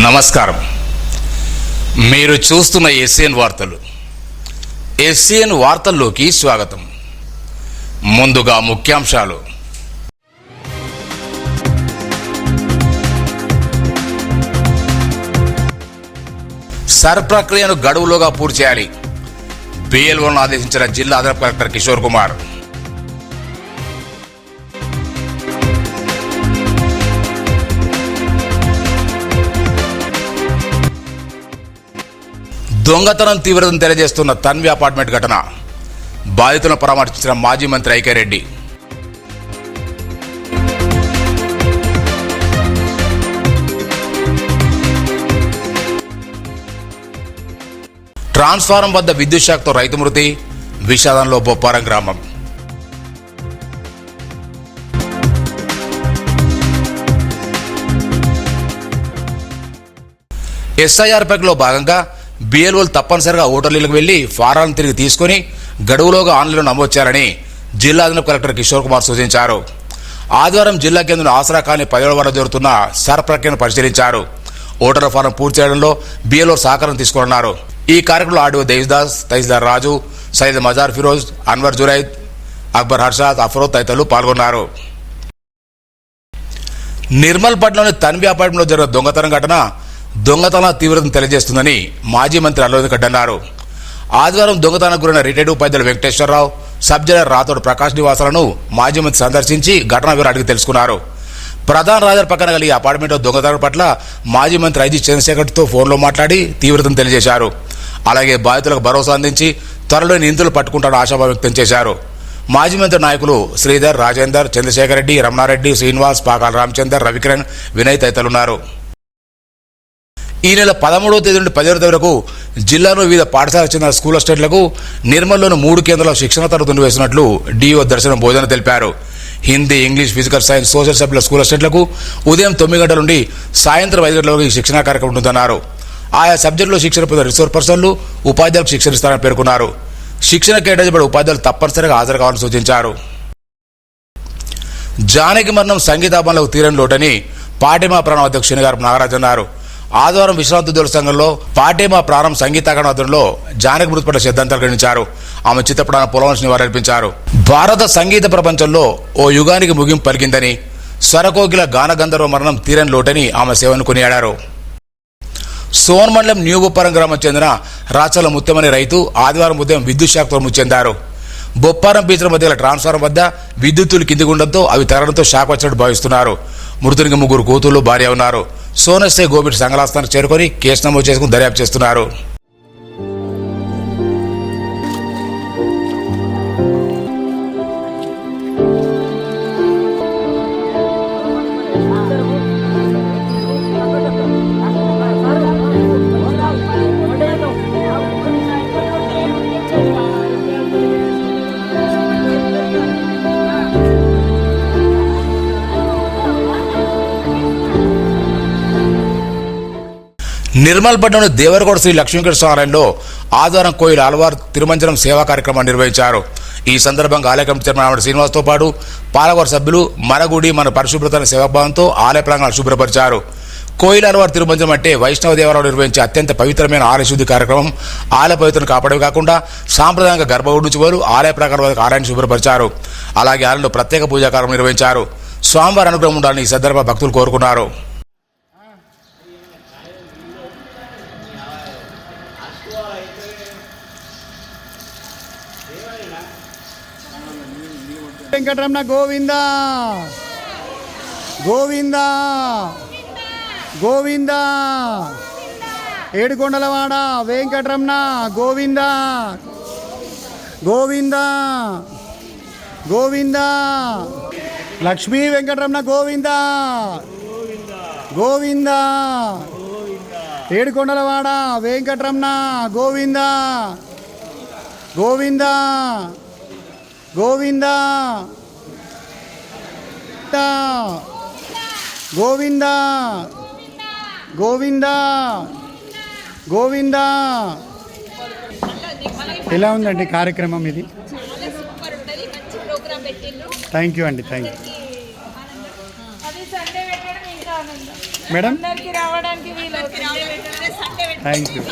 నమస్కారం. మీరు చూస్తున్న ఎస్సీఎన్ వార్తలు. ఎస్సీఎన్ వార్తల్లోకి స్వాగతం. ముందుగా ముఖ్యాంశాలు. సర్ ప్రక్రియను గడువులోగా పూర్తి చేయాలి. బిఎల్ఓను ఆదేశించిన జిల్లా అదనపు కలెక్టర్ కిషోర్ కుమార్. దొంగతనం తీవ్రతను తెలియజేస్తున్న తన్వి అపార్ట్మెంట్ ఘటన. బాధితులను పరామర్శించిన మాజీ మంత్రి ఐక్యరెడ్డి. ట్రాన్స్ఫారం వద్ద విద్యుత్ షాక్తో రైతు మృతి. విషాదంలో బొప్పారం గ్రామం. ఎస్ఐఆర్పేలో భాగంగా బిఎల్ఓలు తప్పనిసరిగా ఓటర్లకు వెళ్లి ఫారాలను తిరిగి తీసుకుని గడువులోగా ఆన్లైన్లో నమోదు చేయాలని జిల్లా అదనపు కలెక్టర్ కిషోర్ కుమార్ సూచించారు. ఆదివారం జిల్లా కేంద్రం ఆసరా కాలనీ 10వ వారం జరుగుతున్న సర్ ప్రక్రియను పరిశీలించారు. ఓటర్ల ఫారం పూర్తి చేయడంలో బిఎల్ఓ సహకారం తీసుకున్నారు. ఈ కార్యక్రమంలో ఆర్డీఓ దేశదాస్, తహసీల్దార్ రాజు, సయ్యద్ మజార్ ఫిరోజ్, అన్వర్ జురైద్, అక్బర్ హర్షాద్, అఫరోజ్ తదితరులు పాల్గొన్నారు. నిర్మల్ పట్నంలోని తన్వి అపార్ట్మెంట్లో జరిగిన దొంగతనం ఘటన దొంగతనం తీవ్రతను తెలియజేస్తుందని మాజీ మంత్రి అల్లుని అన్నారు. ఆదివారం దొంగతనానికి గురైన రిటైర్డ్ ఉపాధ్యాయులు వెంకటేశ్వరరావు, సబ్ జైలర్ రాథోడ్ ప్రకాష్ నివాసాలను మాజీ మంత్రి సందర్శించి ఘటనా వివరాలు అడిగి తెలుసుకున్నారు. ప్రధాన రహదారి పక్కన కలిగి అపార్ట్మెంట్లో దొంగతనం పట్ల మాజీ మంత్రి ఐజీ చంద్రశేఖర్తో ఫోన్లో మాట్లాడి తీవ్రతను తెలియజేశారు. అలాగే బాధితులకు భరోసా అందించి త్వరలో నిందితులు పట్టుకుంటారని ఆశాభావం వ్యక్తం చేశారు. మాజీ మంత్రి నాయకులు శ్రీధర్, రాజేందర్, చంద్రశేఖర్ రెడ్డి, రమణారెడ్డి, శ్రీనివాస్, పాకాల రామచందర్, రవికిరణ్, వినయ్ తదితరులున్నారు. ఈ నెల 13వ తేదీ నుండి 15వ తేదీ వరకు జిల్లాలో వివిధ పాఠశాలకు చెందిన స్కూల్ అసిస్టెంట్లకు నిర్మల్లోని 3 కేంద్రాల్లో శిక్షణ తరగతులు వేసినట్లు డిఓ దర్శనం భోజన తెలిపారు. Hindi, English, physical science, social సభ్యుల స్కూల్ అసిస్టెంట్లకు ఉదయం 9 గంటల నుండి సాయంత్రం 5 గంటల వరకు ఈ శిక్షణా కార్యక్రమం ఉంటుందన్నారు. ఆయా సబ్జెక్టులో శిక్షణ పొందిన రిసోర్స్ పర్సన్లు ఉపాధ్యాయులకు శిక్షణ ఇస్తారని పేర్కొన్నారు. శిక్షణ కేటాయించబడి ఉపాధ్యాయులు తప్పనిసరిగా హాజరు కావాలని సూచించారు. జానకి మరణం సంగీతాభరణలకు తీరని లోటని పాటిమా ప్రాణం అధ్యక్షుని గారు నాగరాజు అన్నారు. ఆదివారం విశ్రాంతి ఉద్యోగుల సంఘంలో పాటిమా ప్రాణం సంగీతాగణ ఆధ్వర్యంలో జానకి మృతి పట్ల శ్రద్ధాంజలి ఘటించారు. ఆమె చిత్తపటాన పొలవంచి నివారించారు. భారత సంగీత ప్రపంచంలో ఓ యుగానికి ముగింపు పలికిందని, స్వరకోకిల గానగంధర్వ మరణం తీరని లోటని ఆమె సేవను కొనియాడారు. సోన్ మండలం న్యూ బొప్పారం గ్రామం చెందిన రాచల ముత్తమని రైతు ఆదివారం ఉదయం విద్యుత్ షాక్తో మృతి చెందారు. బొప్పారం బీచ్ల మధ్య ట్రాన్స్ఫార్మర్ వద్ద విద్యుత్తులు కిందికి ఉండడంతో అవి తరగడంతో షాక్ వచ్చినట్టు భావిస్తున్నారు. మృతునికి 3 కూతుళ్లు, భార్య ఉన్నారు. సోనెస్ఐ గోబిట్ సంఘలాస్థానికి చేరుకొని కేసు నమోదు చేసుకుని దర్యాప్తు చేస్తున్నారు. నిర్మల్ పట్టణంలోని దేవరగౌడ శ్రీ లక్ష్మీకృష్ణ ఆలయంలో ఆదివారం కోయిల ఆల్వార్ తిరుమంజనం సేవా కార్యక్రమాన్ని నిర్వహించారు. ఈ సందర్భంగా ఆలయ కమిటీ చైర్మన్ శ్రీనివాస్తో పాటు పాలవారు సభ్యులు మన గుడి మన పరిశుభ్రత అనే సేవాభావంతో ఆలయ ప్రాంగణాలు శుభ్రపరిచారు. కోయిల ఆల్వార్ తిరుమంజనం అంటే వైష్ణవ దేవాలయంలో నిర్వహించే అత్యంత పవిత్రమైన ఆలయ శుద్ధి కార్యక్రమం. ఆలయ పవిత్రను కాపాడమే కాకుండా సాంప్రదాయంగా గర్భగుడి నుంచి వారు ఆలయ ప్రాంగణం వరకు ఆలయాన్ని శుభ్రపరిచారు. అలాగే ఆలయంలో ప్రత్యేక పూజా కార్యక్రమం నిర్వహించారు. స్వామివారి అనుగ్రహం ఉండాలని ఈ సందర్భంగా భక్తులు కోరుకున్నారు. వెంకటరమణ గోవింద గోవింద గోవింద, ఏడుకొండలవాడ వెంకటరమణ గోవింద గోవింద గోవింద, లక్ష్మీ వెంకటరమణ గోవింద గోవింద, ఏడుకొండలవాడ వెంకటరమణ గోవింద గోవింద గోవింద గోవింద గోవింద గోవింద. ఎలా ఉందండి కార్యక్రమం ఇది? థ్యాంక్ యూ అండి, థ్యాంక్ యూ. మేడం అందరికి రావడానికి వీలు థ్యాంక్ యూ.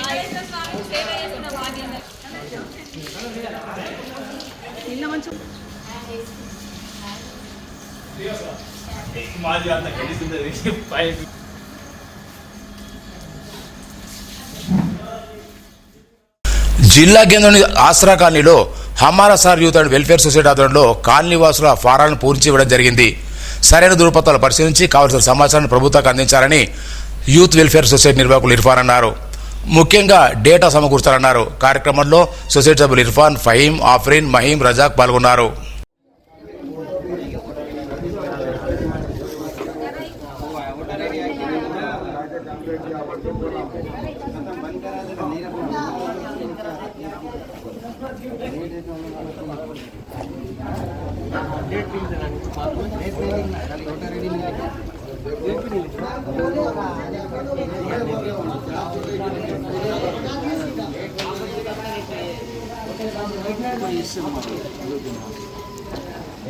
జిల్లా కేంద్రంలోని ఆసరా కాలనీలో Hamara sir youth and welfare society ఆధ్వర్యంలో కాలనీ వాసుల ఫారాలను పూరించి ఇవ్వడం జరిగింది. సరైన ధృవపత్రాలు పరిశీలించి కావలసిన సమాచారాన్ని ప్రభుత్వానికి అందించాలని యూత్ వెల్ఫేర్ సొసైటీ నిర్వాహకులు ఇర్ఫాన్ అన్నారు. ముఖ్యంగా డేటా సమకూర్చాలన్నారు. కార్యక్రమంలో సొసైటీ సభ్యులు ఇర్ఫాన్, ఫహీం, ఆఫ్రీన్, మహీం, రజాక్ పాల్గొన్నారు.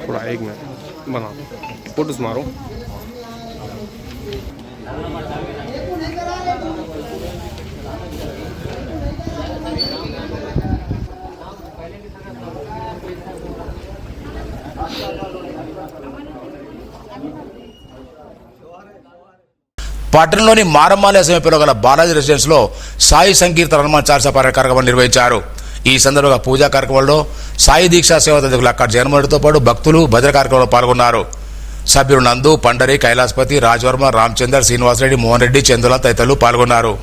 थोड़ा एक मिनट बना फोटोस मारो. పట్టణంలోని మారమ్మాలయ సమీపంలో గల బాలాజీ రెసిడెన్స్ లో సాయి సంకీర్తన హనుమాన్ చాలీసా పారాయణ కార్యక్రమం నిర్వహించారు. ఈ సందర్భంగా పూజా కార్యక్రమంలో సాయి దీక్షా సేవా అధ్యక్షులు అక్కడ జగన్మోహన్తో పాటు భక్తులు భద్ర కార్యక్రమంలో పాల్గొన్నారు. సభ్యులు నందు, పండరి, కైలాసపతి, రాజ్వర్మ, రామచందర్, శ్రీనివాసరెడ్డి, మోహన్ రెడ్డి, చందుల తదితరులు పాల్గొన్నారు.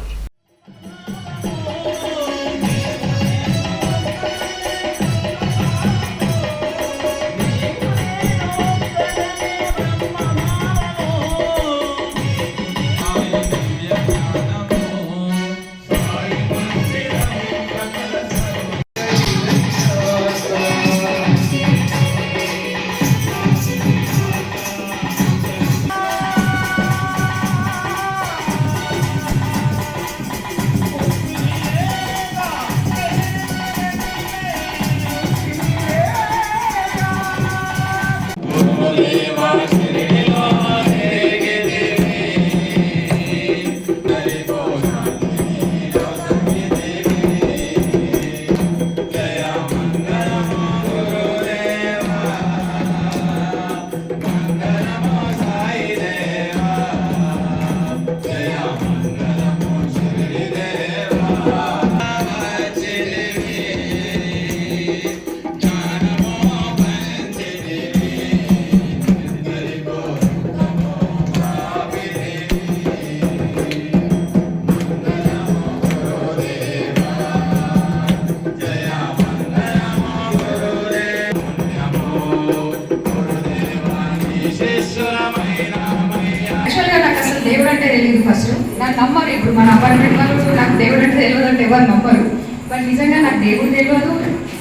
యాక్చువల్గా నాకు అసలు దేవుడు అంటే తెలియదు. ఫస్ట్ నాకు నమ్మరు. ఇప్పుడు మన అపార్ట్మెంట్ వాళ్ళు నాకు దేవుడు అంటే తెలియదు అంటే ఎవరు నమ్మరు. బట్ నిజంగా నాకు దేవుడు తెలియదు,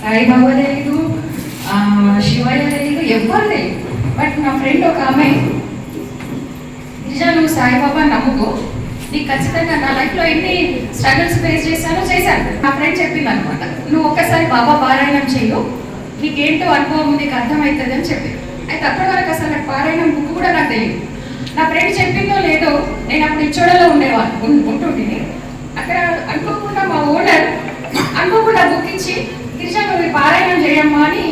సాయిబాబా తెలియదు, శివయ్య తెలియదు, ఎవ్వరు తెలియదు. బట్ నా ఫ్రెండ్ ఒక ఆమె, నిజంగా నువ్వు సాయిబాబా నమ్ముకో, నీకు ఖచ్చితంగా నా లైఫ్లో ఎన్ని స్ట్రగుల్స్ ఫేస్ చేశానో చేశాను. నా ఫ్రెండ్ చెప్పింది అనమాట, నువ్వు ఒక్కసారి బాబా పారాయణం చెయ్యు, నీకేంటో అనుభవం నీకు అర్థమవుతుంది అని చెప్పి. అయితే అప్పటి వరకు అసలు నాకు పారాయణం బుక్ కూడా నాకు తెలియదు. నా ఫ్రెండ్ చెప్పిందో లేదో, నేను అప్పుడు ఇచ్చోడలో ఉంటుంటిని. అక్కడ అనుకోకుండా మా ఓనర్ అనుకోకుండా బుక్ ఇచ్చి, గిరిజ నువ్వు పారాయణం చేయమ్మా అని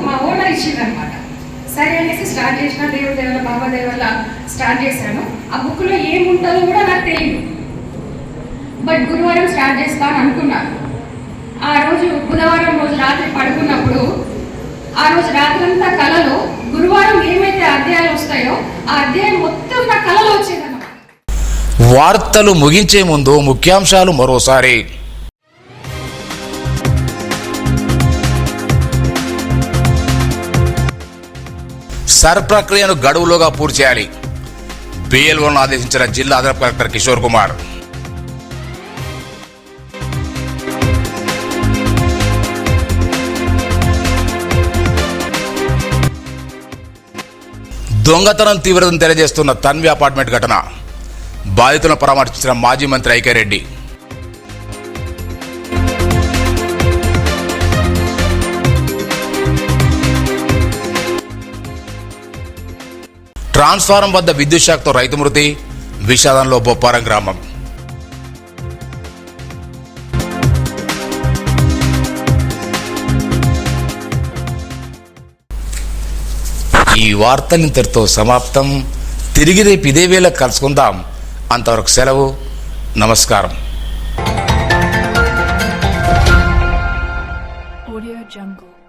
మా ఓనర్ ఇచ్చిందనమాట. సరే అనేసి స్టార్ట్ చేసిన, దేవుడి దేవల బాబా దేవల స్టార్ట్ చేశాను. ఆ బుక్లో ఏముంటుందో కూడా నాకు తెలియదు. బట్ గురువారం స్టార్ట్ చేస్తాను అనుకున్నాను. ఆ రోజు బుధవారం రోజు రాత్రి పడుకున్నప్పుడు, ఆ రోజు రాత్రంతా కలలో గురువారం ఏమైతే అధ్యాయాలు వస్తాయో ఆ అధ్యాయం మొత్తం నా కలలో వచ్చేదన్నమాట. వార్తలు ముగించే ముందు ముఖ్యాంశాలు మరోసారి. సర్ ప్రక్రియను గడువులోగా పూర్తి చేయాలి. బిఎల్ఓను ఆదేశించిన జిల్లా అదనపు కలెక్టర్ కిషోర్ కుమార్. దొంగతనం తీవ్రతను తెలియజేస్తున్న తన్వి అపార్ట్మెంట్ ఘటన. బాధితులను పరామర్శించిన మాజీ మంత్రి ఐక్యరెడ్డి. ట్రాన్స్ఫారం వద్ద విద్యుత్ షాక్తో రైతు మృతి. విషాదంలో బొప్పారం గ్రామం. ఈ వార్తలు ఇంతటితో సమాప్తం. తిరిగి రేపు ఇదే వేళ కలుసుకుందాం. అంతవరకు సెలవు. నమస్కారం. Audio Jungle.